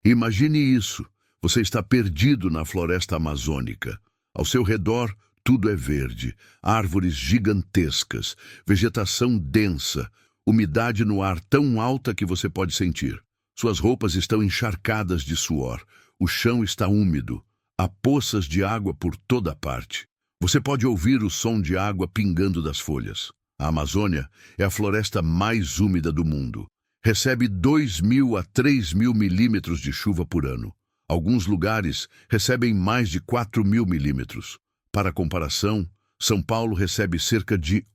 Imagine isso. Você está perdido na floresta amazônica. Ao seu redor, tudo é verde, árvores gigantescas, vegetação densa, umidade no ar tão alta que você pode sentir. Suas roupas estão encharcadas de suor, o chão está úmido, há poças de água por toda parte. Você pode ouvir o som de água pingando das folhas. A Amazônia é a floresta mais úmida do mundo. Recebe 2.000 a 3.000 milímetros de chuva por ano. Alguns lugares recebem mais de 4.000 milímetros. Para comparação, São Paulo recebe cerca de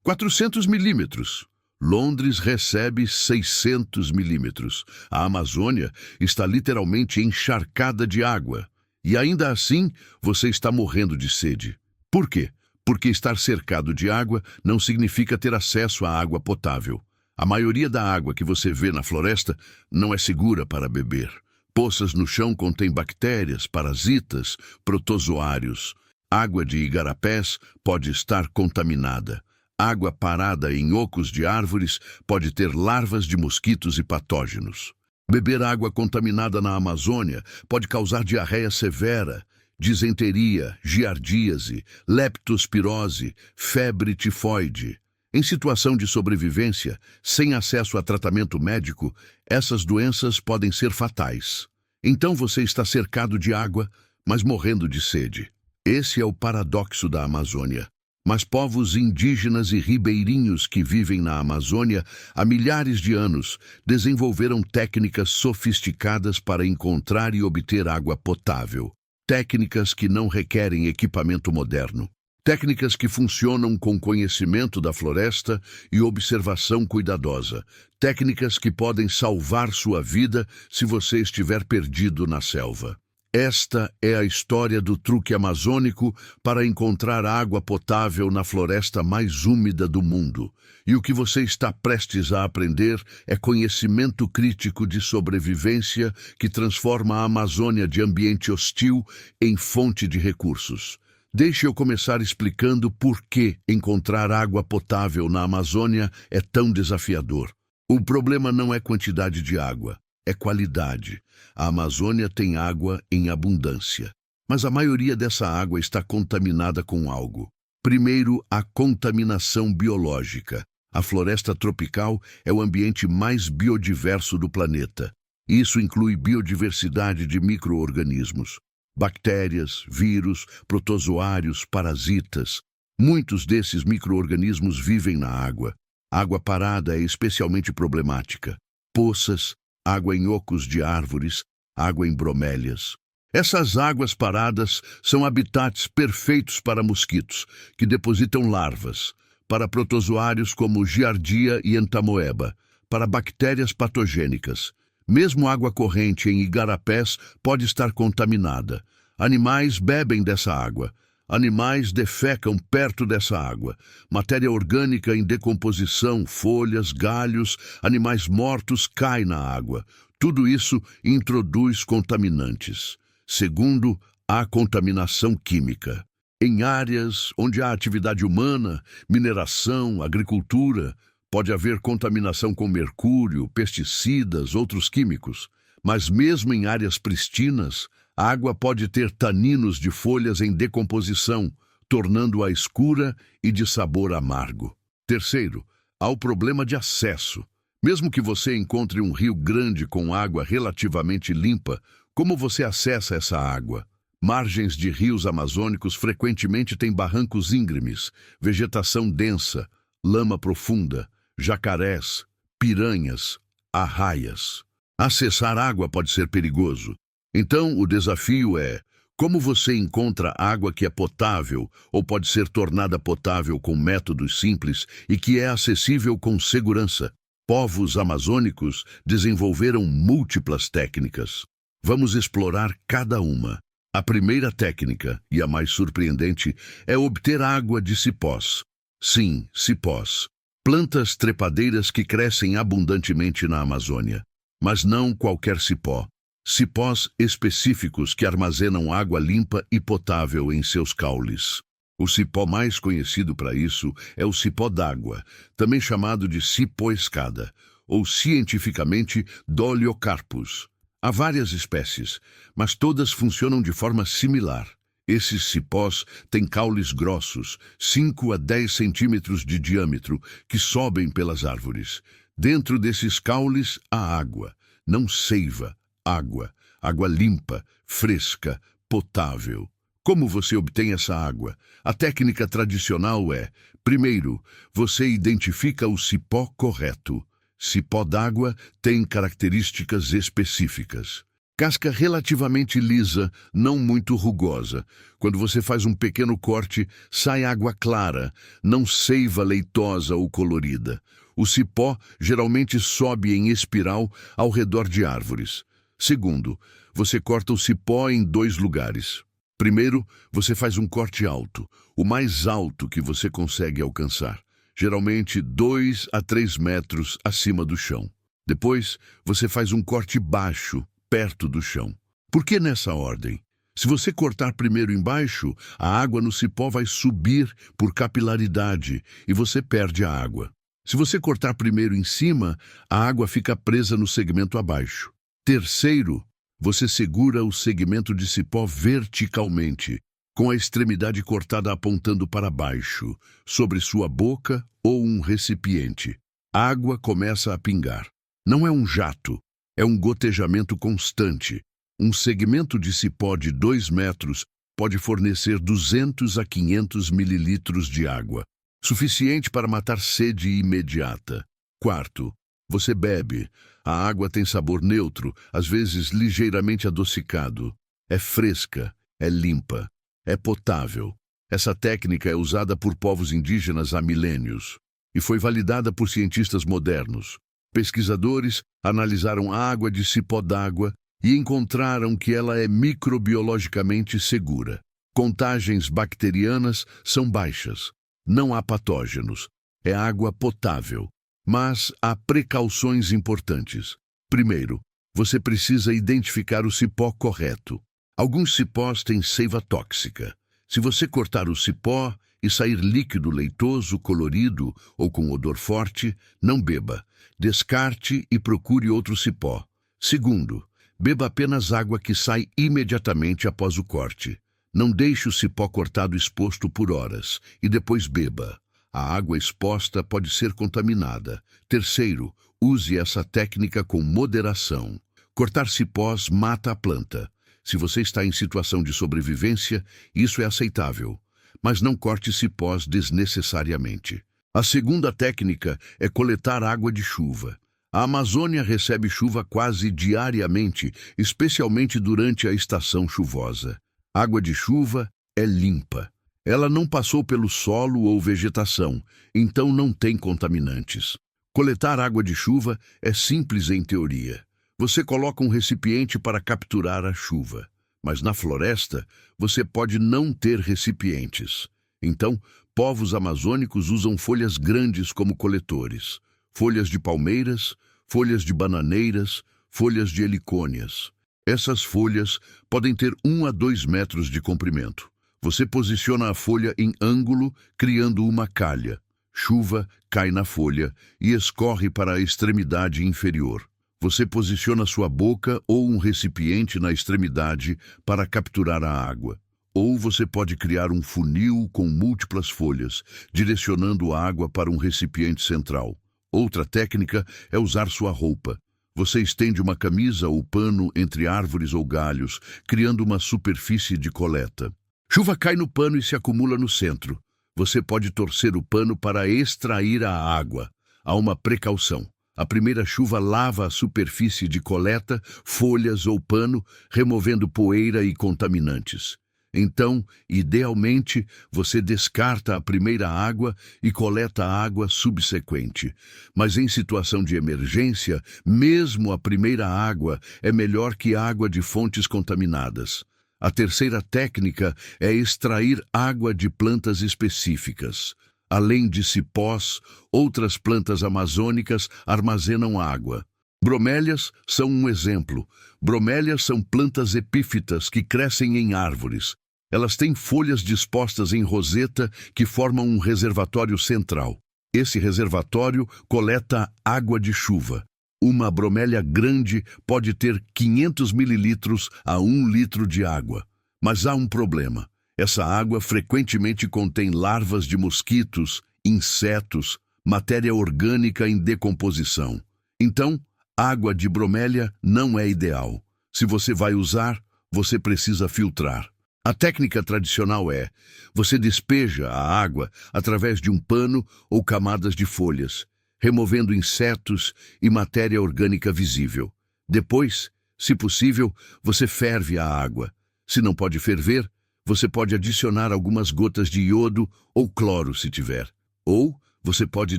400 milímetros. Londres recebe 600 milímetros. A Amazônia está literalmente encharcada de água. E ainda assim, você está morrendo de sede. Por quê? Porque estar cercado de água não significa ter acesso à água potável. A maioria da água que você vê na floresta não é segura para beber. Poças no chão contêm bactérias, parasitas, protozoários. Água de igarapés pode estar contaminada. Água parada em ocos de árvores pode ter larvas de mosquitos e patógenos. Beber água contaminada na Amazônia pode causar diarreia severa, disenteria, giardíase, leptospirose, febre tifoide. Em situação de sobrevivência, sem acesso a tratamento médico, essas doenças podem ser fatais. Então você está cercado de água, mas morrendo de sede. Esse é o paradoxo da Amazônia. Mas povos indígenas e ribeirinhos que vivem na Amazônia há milhares de anos desenvolveram técnicas sofisticadas para encontrar e obter água potável. Técnicas que não requerem equipamento moderno. Técnicas que funcionam com conhecimento da floresta e observação cuidadosa. Técnicas que podem salvar sua vida se você estiver perdido na selva. Esta é a história do truque amazônico para encontrar água potável na floresta mais úmida do mundo. E o que você está prestes a aprender é conhecimento crítico de sobrevivência que transforma a Amazônia de ambiente hostil em fonte de recursos. Deixe eu começar explicando por que encontrar água potável na Amazônia é tão desafiador. O problema não é quantidade de água, é qualidade. A Amazônia tem água em abundância, mas a maioria dessa água está contaminada com algo. Primeiro, a contaminação biológica. A floresta tropical é o ambiente mais biodiverso do planeta. Isso inclui biodiversidade de micro-organismos. Bactérias, vírus, protozoários, parasitas. Muitos desses micro-organismos vivem na água. Água parada é especialmente problemática. Poças, água em ocos de árvores, água em bromélias. Essas águas paradas são habitats perfeitos para mosquitos, que depositam larvas, para protozoários como giardia e entamoeba, para bactérias patogênicas. Mesmo água corrente em igarapés pode estar contaminada. Animais bebem dessa água. Animais defecam perto dessa água. Matéria orgânica em decomposição, folhas, galhos, animais mortos caem na água. Tudo isso introduz contaminantes. Segundo, há contaminação química. Em áreas onde há atividade humana, mineração, agricultura, pode haver contaminação com mercúrio, pesticidas, outros químicos. Mas mesmo em áreas pristinas, a água pode ter taninos de folhas em decomposição, tornando-a escura e de sabor amargo. Terceiro, há o problema de acesso. Mesmo que você encontre um rio grande com água relativamente limpa, como você acessa essa água? Margens de rios amazônicos frequentemente têm barrancos íngremes, vegetação densa, lama profunda, jacarés, piranhas, arraias. Acessar água pode ser perigoso. Então, o desafio é: como você encontra água que é potável ou pode ser tornada potável com métodos simples e que é acessível com segurança? Povos amazônicos desenvolveram múltiplas técnicas. Vamos explorar cada uma. A primeira técnica, e a mais surpreendente, é obter água de cipós. Sim, cipós. Plantas trepadeiras que crescem abundantemente na Amazônia. Mas não qualquer cipó. Cipós específicos que armazenam água limpa e potável em seus caules. O cipó mais conhecido para isso é o cipó d'água, também chamado de cipó-escada, ou cientificamente Dolichocarpus. Há várias espécies, mas todas funcionam de forma similar. Esses cipós têm caules grossos, 5 a 10 centímetros de diâmetro, que sobem pelas árvores. Dentro desses caules há água, não seiva, água, água limpa, fresca, potável. Como você obtém essa água? A técnica tradicional é: primeiro, você identifica o cipó correto. Cipó d'água tem características específicas. Casca relativamente lisa, não muito rugosa. Quando você faz um pequeno corte, sai água clara, não seiva leitosa ou colorida. O cipó geralmente sobe em espiral ao redor de árvores. Segundo, você corta o cipó em 2 lugares. Primeiro, você faz um corte alto, o mais alto que você consegue alcançar, geralmente 2 a 3 metros acima do chão. Depois, você faz um corte baixo, perto do chão. Por que nessa ordem? Se você cortar primeiro embaixo, a água no cipó vai subir por capilaridade e você perde a água. Se você cortar primeiro em cima, a água fica presa no segmento abaixo. Terceiro, você segura o segmento de cipó verticalmente, com a extremidade cortada apontando para baixo, sobre sua boca ou um recipiente. A água começa a pingar. Não é um jato, é um gotejamento constante. Um segmento de cipó de 2 metros pode fornecer 200 a 500 mililitros de água, suficiente para matar sede imediata. Quarto, você bebe. A água tem sabor neutro, às vezes ligeiramente adocicado. É fresca, é limpa, é potável. Essa técnica é usada por povos indígenas há milênios e foi validada por cientistas modernos. Pesquisadores analisaram a água de cipó d'água e encontraram que ela é microbiologicamente segura. Contagens bacterianas são baixas. Não há patógenos. É água potável. Mas há precauções importantes. Primeiro, você precisa identificar o cipó correto. Alguns cipós têm seiva tóxica. Se você cortar o cipó e sair líquido leitoso, colorido ou com odor forte, não beba. Descarte e procure outro cipó. Segundo, beba apenas água que sai imediatamente após o corte. Não deixe o cipó cortado exposto por horas e depois beba. A água exposta pode ser contaminada. Terceiro, use essa técnica com moderação. Cortar cipós mata a planta. Se você está em situação de sobrevivência, isso é aceitável. Mas não corte cipós desnecessariamente. A segunda técnica é coletar água de chuva. A Amazônia recebe chuva quase diariamente, especialmente durante a estação chuvosa. Água de chuva é limpa. Ela não passou pelo solo ou vegetação, então não tem contaminantes. Coletar água de chuva é simples em teoria. Você coloca um recipiente para capturar a chuva, mas na floresta você pode não ter recipientes. Então, povos amazônicos usam folhas grandes como coletores, folhas de palmeiras, folhas de bananeiras, folhas de helicônias. Essas folhas podem ter 1 a 2 metros de comprimento. Você posiciona a folha em ângulo, criando uma calha. Chuva cai na folha e escorre para a extremidade inferior. Você posiciona sua boca ou um recipiente na extremidade para capturar a água. Ou você pode criar um funil com múltiplas folhas, direcionando a água para um recipiente central. Outra técnica é usar sua roupa. Você estende uma camisa ou pano entre árvores ou galhos, criando uma superfície de coleta. Chuva cai no pano e se acumula no centro. Você pode torcer o pano para extrair a água. Há uma precaução. A primeira chuva lava a superfície de coleta, folhas ou pano, removendo poeira e contaminantes. Então, idealmente, você descarta a primeira água e coleta a água subsequente. Mas em situação de emergência, mesmo a primeira água é melhor que água de fontes contaminadas. A terceira técnica é extrair água de plantas específicas. Além de cipós, outras plantas amazônicas armazenam água. Bromélias são um exemplo. Bromélias são plantas epífitas que crescem em árvores. Elas têm folhas dispostas em roseta que formam um reservatório central. Esse reservatório coleta água de chuva. Uma bromélia grande pode ter 500 mililitros a 1 litro de água. Mas há um problema. Essa água frequentemente contém larvas de mosquitos, insetos, matéria orgânica em decomposição. Então, água de bromélia não é ideal. Se você vai usar, você precisa filtrar. A técnica tradicional é: você despeja a água através de um pano ou camadas de folhas, removendo insetos e matéria orgânica visível. Depois, se possível, você ferve a água. Se não pode ferver, você pode adicionar algumas gotas de iodo ou cloro se tiver. Ou você pode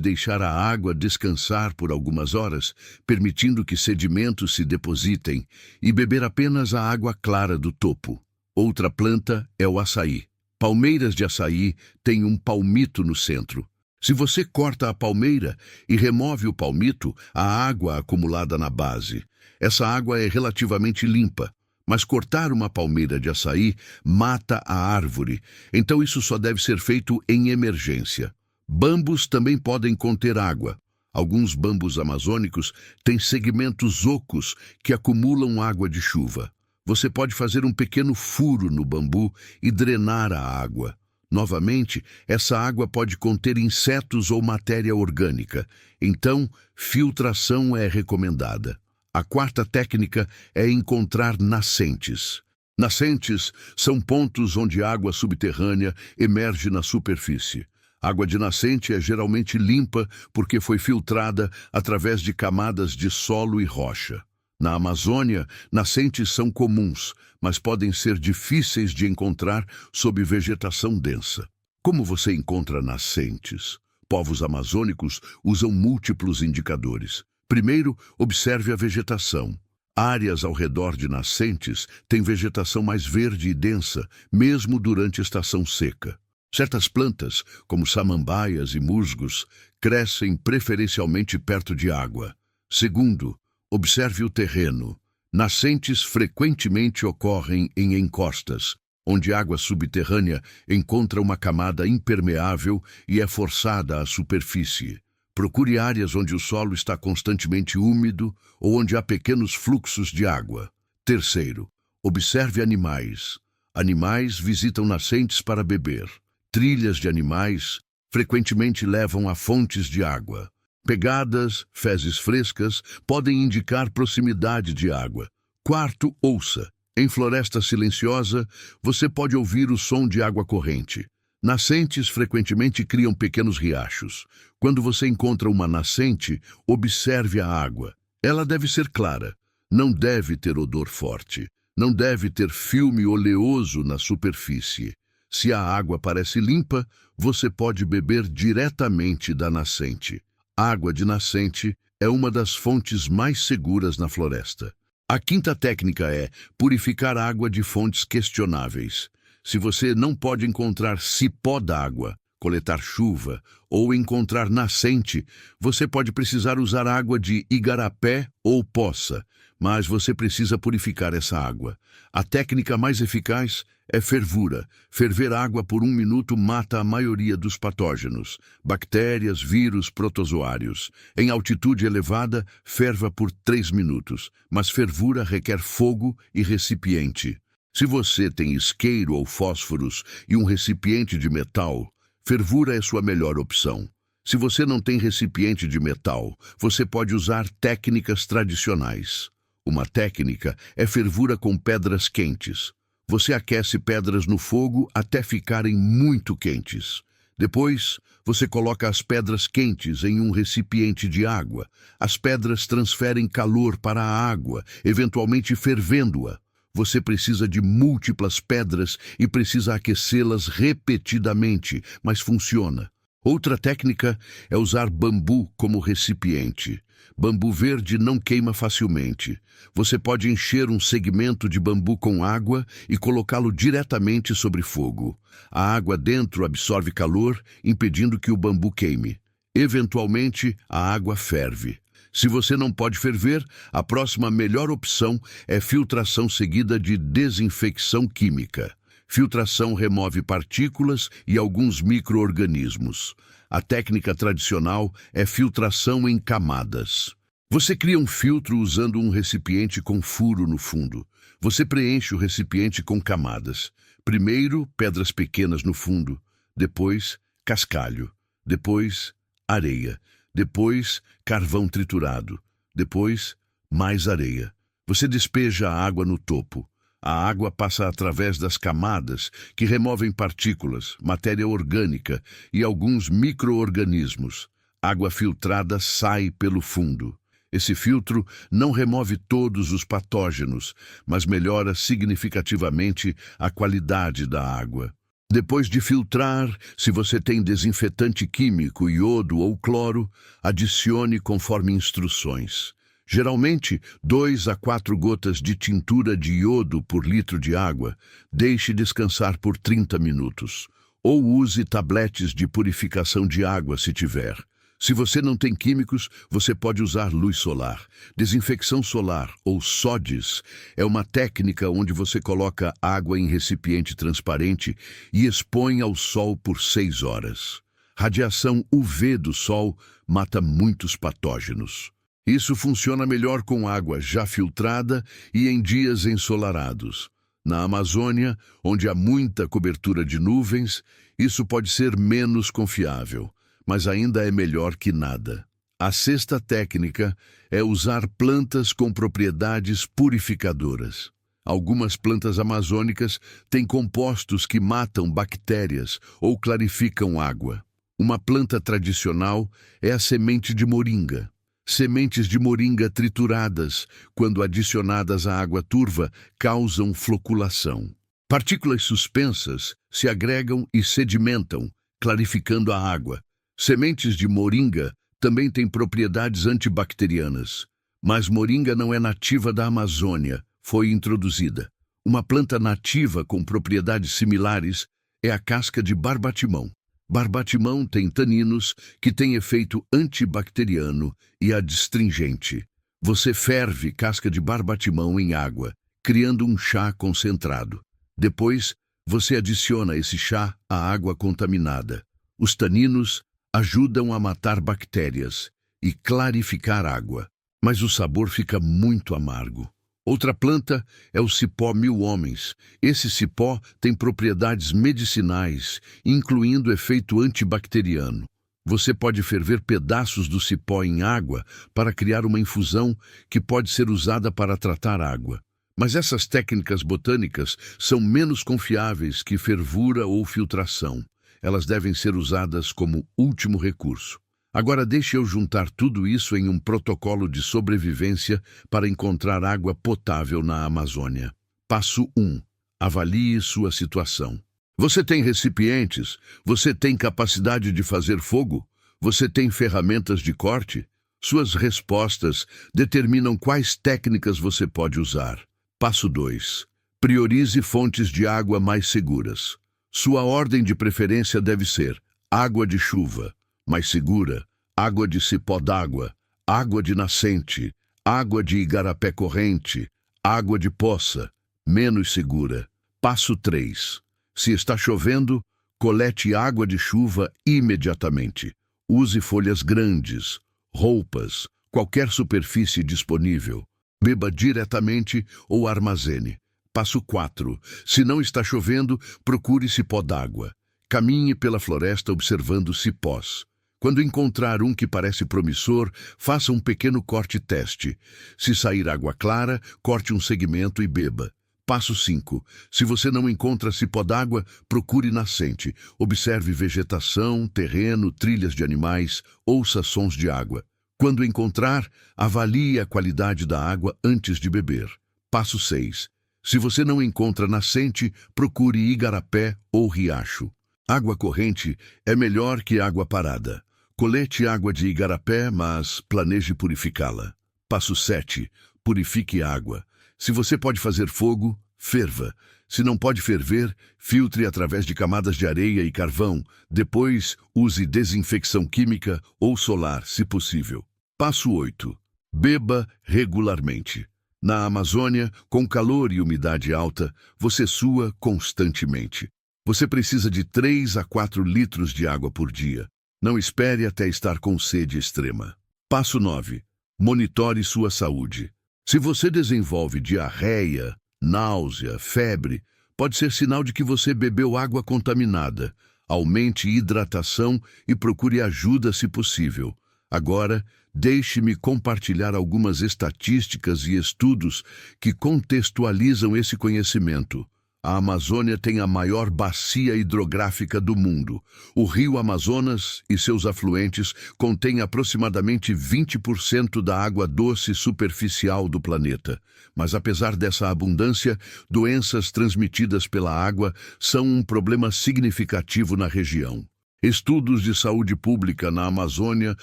deixar a água descansar por algumas horas, permitindo que sedimentos se depositem, e beber apenas a água clara do topo. Outra planta é o açaí. Palmeiras de açaí têm um palmito no centro. Se você corta a palmeira e remove o palmito, há água acumulada na base. Essa água é relativamente limpa, mas cortar uma palmeira de açaí mata a árvore, então isso só deve ser feito em emergência. Bambus também podem conter água. Alguns bambus amazônicos têm segmentos ocos que acumulam água de chuva. Você pode fazer um pequeno furo no bambu e drenar a água. Novamente, essa água pode conter insetos ou matéria orgânica, então filtração é recomendada. A quarta técnica é encontrar nascentes. Nascentes são pontos onde água subterrânea emerge na superfície. Água de nascente é geralmente limpa porque foi filtrada através de camadas de solo e rocha. Na Amazônia, nascentes são comuns, mas podem ser difíceis de encontrar sob vegetação densa. Como você encontra nascentes? Povos amazônicos usam múltiplos indicadores. Primeiro, observe a vegetação. Áreas ao redor de nascentes têm vegetação mais verde e densa, mesmo durante a estação seca. Certas plantas, como samambaias e musgos, crescem preferencialmente perto de água. Segundo, observe o terreno. Nascentes frequentemente ocorrem em encostas, onde a água subterrânea encontra uma camada impermeável e é forçada à superfície. Procure áreas onde o solo está constantemente úmido ou onde há pequenos fluxos de água. Terceiro, observe animais. Animais visitam nascentes para beber. Trilhas de animais frequentemente levam a fontes de água. Pegadas, fezes frescas, podem indicar proximidade de água. Quarto, ouça. Em floresta silenciosa, você pode ouvir o som de água corrente. Nascentes frequentemente criam pequenos riachos. Quando você encontra uma nascente, observe a água. Ela deve ser clara. Não deve ter odor forte. Não deve ter filme oleoso na superfície. Se a água parece limpa, você pode beber diretamente da nascente. Água de nascente é uma das fontes mais seguras na floresta. A quinta técnica é purificar água de fontes questionáveis. Se você não pode encontrar cipó d'água, coletar chuva ou encontrar nascente, você pode precisar usar água de igarapé ou poça, mas você precisa purificar essa água. A técnica mais eficaz é fervura. Ferver água por 1 minuto mata a maioria dos patógenos, bactérias, vírus, protozoários. Em altitude elevada, ferva por 3 minutos, mas fervura requer fogo e recipiente. Se você tem isqueiro ou fósforos e um recipiente de metal, fervura é sua melhor opção. Se você não tem recipiente de metal, você pode usar técnicas tradicionais. Uma técnica é fervura com pedras quentes. Você aquece pedras no fogo até ficarem muito quentes. Depois, você coloca as pedras quentes em um recipiente de água. As pedras transferem calor para a água, eventualmente fervendo-a. Você precisa de múltiplas pedras e precisa aquecê-las repetidamente, mas funciona. Outra técnica é usar bambu como recipiente. Bambu verde não queima facilmente. Você pode encher um segmento de bambu com água e colocá-lo diretamente sobre fogo. A água dentro absorve calor, impedindo que o bambu queime. Eventualmente, a água ferve. Se você não pode ferver, a próxima melhor opção é filtração seguida de desinfecção química. Filtração remove partículas e alguns micro-organismos. A técnica tradicional é filtração em camadas. Você cria um filtro usando um recipiente com furo no fundo. Você preenche o recipiente com camadas. Primeiro, pedras pequenas no fundo. Depois, cascalho. Depois, areia. Depois, carvão triturado. Depois, mais areia. Você despeja a água no topo. A água passa através das camadas, que removem partículas, matéria orgânica e alguns micro-organismos. Água filtrada sai pelo fundo. Esse filtro não remove todos os patógenos, mas melhora significativamente a qualidade da água. Depois de filtrar, se você tem desinfetante químico, iodo ou cloro, adicione conforme instruções. Geralmente, 2 a 4 gotas de tintura de iodo por litro de água. Deixe descansar por 30 minutos. Ou use tabletes de purificação de água se tiver. Se você não tem químicos, você pode usar luz solar. Desinfecção solar, ou SODIS, é uma técnica onde você coloca água em recipiente transparente e expõe ao sol por 6 horas. Radiação UV do sol mata muitos patógenos. Isso funciona melhor com água já filtrada e em dias ensolarados. Na Amazônia, onde há muita cobertura de nuvens, isso pode ser menos confiável, mas ainda é melhor que nada. A sexta técnica é usar plantas com propriedades purificadoras. Algumas plantas amazônicas têm compostos que matam bactérias ou clarificam água. Uma planta tradicional é a semente de moringa. Sementes de moringa trituradas, quando adicionadas à água turva, causam floculação. Partículas suspensas se agregam e sedimentam, clarificando a água. Sementes de moringa também têm propriedades antibacterianas, mas moringa não é nativa da Amazônia, foi introduzida. Uma planta nativa com propriedades similares é a casca de barbatimão. Barbatimão tem taninos que têm efeito antibacteriano e adstringente. Você ferve casca de barbatimão em água, criando um chá concentrado. Depois, você adiciona esse chá à água contaminada. Os taninos ajudam a matar bactérias e clarificar água, mas o sabor fica muito amargo. Outra planta é o cipó mil-homens. Esse cipó tem propriedades medicinais, incluindo efeito antibacteriano. Você pode ferver pedaços do cipó em água para criar uma infusão que pode ser usada para tratar água. Mas essas técnicas botânicas são menos confiáveis que fervura ou filtração. Elas devem ser usadas como último recurso. Agora deixe eu juntar tudo isso em um protocolo de sobrevivência para encontrar água potável na Amazônia. Passo 1. Avalie sua situação. Você tem recipientes? Você tem capacidade de fazer fogo? Você tem ferramentas de corte? Suas respostas determinam quais técnicas você pode usar. Passo 2. Priorize fontes de água mais seguras. Sua ordem de preferência deve ser água de chuva, mais segura, água de cipó d'água, água de nascente, água de igarapé corrente, água de poça, menos segura. Passo 3. Se está chovendo, colete água de chuva imediatamente. Use folhas grandes, roupas, qualquer superfície disponível. Beba diretamente ou armazene. Passo 4. Se não está chovendo, procure cipó d'água. Caminhe pela floresta observando cipós. Quando encontrar um que parece promissor, faça um pequeno corte-teste. Se sair água clara, corte um segmento e beba. Passo 5. Se você não encontra cipó d'água, procure nascente. Observe vegetação, terreno, trilhas de animais, ouça sons de água. Quando encontrar, avalie a qualidade da água antes de beber. Passo 6. Se você não encontra nascente, procure igarapé ou riacho. Água corrente é melhor que água parada. Colete água de igarapé, mas planeje purificá-la. Passo 7. Purifique água. Se você pode fazer fogo, ferva. Se não pode ferver, filtre através de camadas de areia e carvão. Depois, use desinfecção química ou solar, se possível. Passo 8. Beba regularmente. Na Amazônia, com calor e umidade alta, você sua constantemente. Você precisa de 3 a 4 litros de água por dia. Não espere até estar com sede extrema. Passo 9. Monitore sua saúde. Se você desenvolve diarreia, náusea, febre, pode ser sinal de que você bebeu água contaminada. Aumente hidratação e procure ajuda se possível. Agora, deixe-me compartilhar algumas estatísticas e estudos que contextualizam esse conhecimento. A Amazônia tem a maior bacia hidrográfica do mundo. O rio Amazonas e seus afluentes contêm aproximadamente 20% da água doce superficial do planeta. Mas apesar dessa abundância, doenças transmitidas pela água são um problema significativo na região. Estudos de saúde pública na Amazônia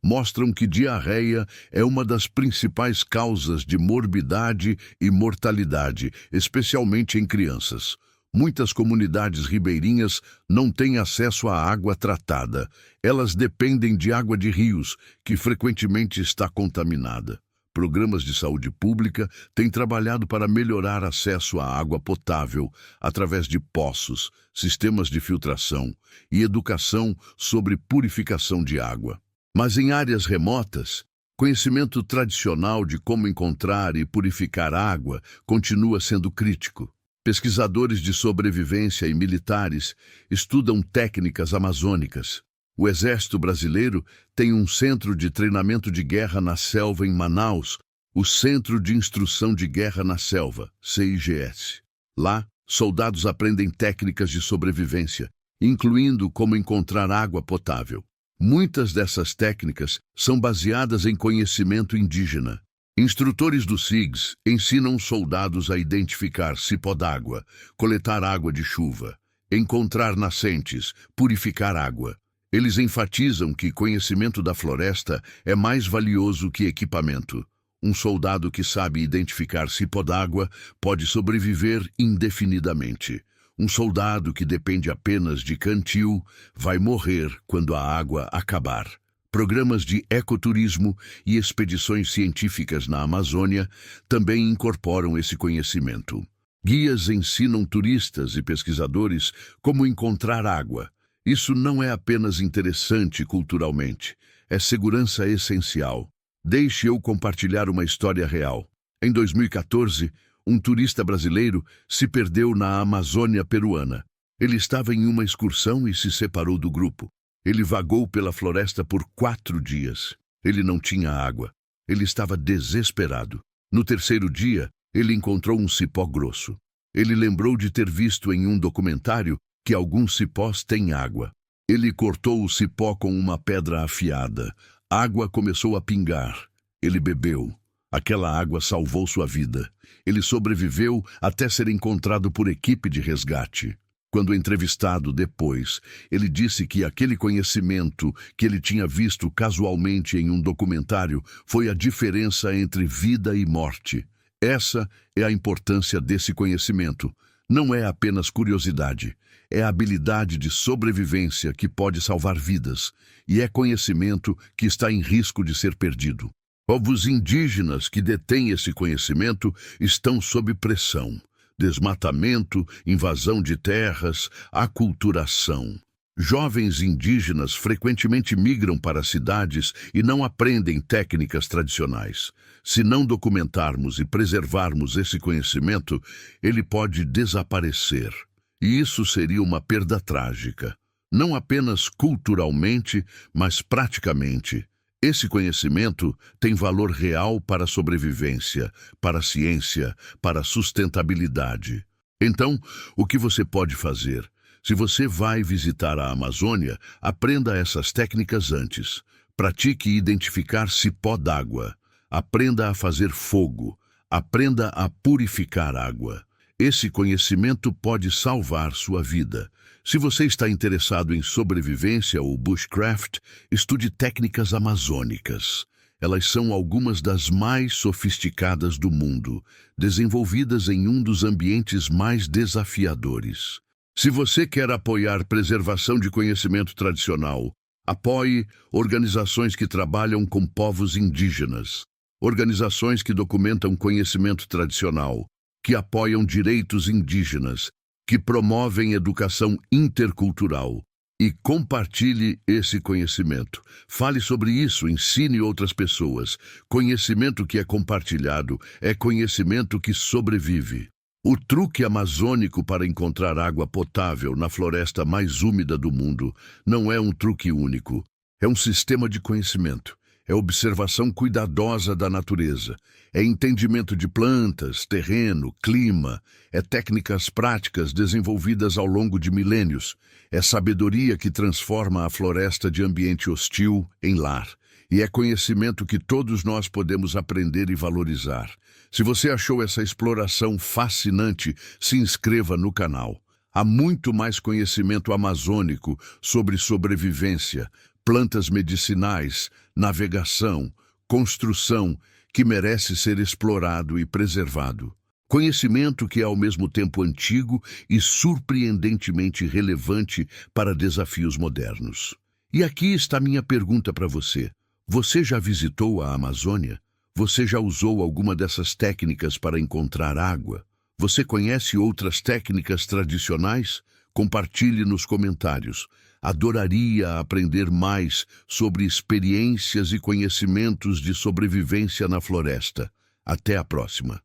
mostram que diarreia é uma das principais causas de morbidade e mortalidade, especialmente em crianças. Muitas comunidades ribeirinhas não têm acesso à água tratada. Elas dependem de água de rios, que frequentemente está contaminada. Programas de saúde pública têm trabalhado para melhorar acesso à água potável através de poços, sistemas de filtração e educação sobre purificação de água. Mas em áreas remotas, conhecimento tradicional de como encontrar e purificar água continua sendo crítico. Pesquisadores de sobrevivência e militares estudam técnicas amazônicas. O Exército Brasileiro tem um centro de treinamento de guerra na selva em Manaus, o Centro de Instrução de Guerra na Selva, CIGS. Lá, soldados aprendem técnicas de sobrevivência, incluindo como encontrar água potável. Muitas dessas técnicas são baseadas em conhecimento indígena. Instrutores do SIGS ensinam soldados a identificar cipó d'água, coletar água de chuva, encontrar nascentes, purificar água. Eles enfatizam que conhecimento da floresta é mais valioso que equipamento. Um soldado que sabe identificar cipó d'água pode sobreviver indefinidamente. Um soldado que depende apenas de cantil vai morrer quando a água acabar. Programas de ecoturismo e expedições científicas na Amazônia também incorporam esse conhecimento. Guias ensinam turistas e pesquisadores como encontrar água. Isso não é apenas interessante culturalmente, é segurança essencial. Deixe eu compartilhar uma história real. Em 2014, um turista brasileiro se perdeu na Amazônia peruana. Ele estava em uma excursão e se separou do grupo. Ele vagou pela floresta por 4 dias. Ele não tinha água. Ele estava desesperado. No terceiro dia, ele encontrou um cipó grosso. Ele lembrou de ter visto em um documentário que alguns cipós têm água. Ele cortou o cipó com uma pedra afiada. Água começou a pingar. Ele bebeu. Aquela água salvou sua vida. Ele sobreviveu até ser encontrado por equipe de resgate. Quando entrevistado depois, ele disse que aquele conhecimento que ele tinha visto casualmente em um documentário foi a diferença entre vida e morte. Essa é a importância desse conhecimento. Não é apenas curiosidade, é a habilidade de sobrevivência que pode salvar vidas, e é conhecimento que está em risco de ser perdido. Povos indígenas que detêm esse conhecimento estão sob pressão. Desmatamento, invasão de terras, aculturação. Jovens indígenas frequentemente migram para cidades e não aprendem técnicas tradicionais. Se não documentarmos e preservarmos esse conhecimento, ele pode desaparecer. E isso seria uma perda trágica. Não apenas culturalmente, mas praticamente. Esse conhecimento tem valor real para a sobrevivência, para a ciência, para a sustentabilidade. Então, o que você pode fazer? Se você vai visitar a Amazônia, aprenda essas técnicas antes. Pratique identificar cipó d'água. Aprenda a fazer fogo. Aprenda a purificar água. Esse conhecimento pode salvar sua vida. Se você está interessado em sobrevivência ou bushcraft, estude técnicas amazônicas. Elas são algumas das mais sofisticadas do mundo, desenvolvidas em um dos ambientes mais desafiadores. Se você quer apoiar preservação de conhecimento tradicional, apoie organizações que trabalham com povos indígenas, organizações que documentam conhecimento tradicional, que apoiam direitos indígenas, que promovem educação intercultural, E compartilhe esse conhecimento. Fale sobre isso, ensine outras pessoas. Conhecimento que é compartilhado é conhecimento que sobrevive. O truque amazônico para encontrar água potável na floresta mais úmida do mundo não é um truque único. É um sistema de conhecimento. É observação cuidadosa da natureza. É entendimento de plantas, terreno, clima. É técnicas práticas desenvolvidas ao longo de milênios. É sabedoria que transforma a floresta de ambiente hostil em lar. E é conhecimento que todos nós podemos aprender e valorizar. Se você achou essa exploração fascinante, se inscreva no canal. Há muito mais conhecimento amazônico sobre sobrevivência, plantas medicinais, navegação, construção, que merece ser explorado e preservado. Conhecimento que é ao mesmo tempo antigo e surpreendentemente relevante para desafios modernos. E aqui está minha pergunta para você. Você já visitou a Amazônia? Você já usou alguma dessas técnicas para encontrar água? Você conhece outras técnicas tradicionais? Compartilhe nos comentários. Adoraria aprender mais sobre experiências e conhecimentos de sobrevivência na floresta. Até a próxima.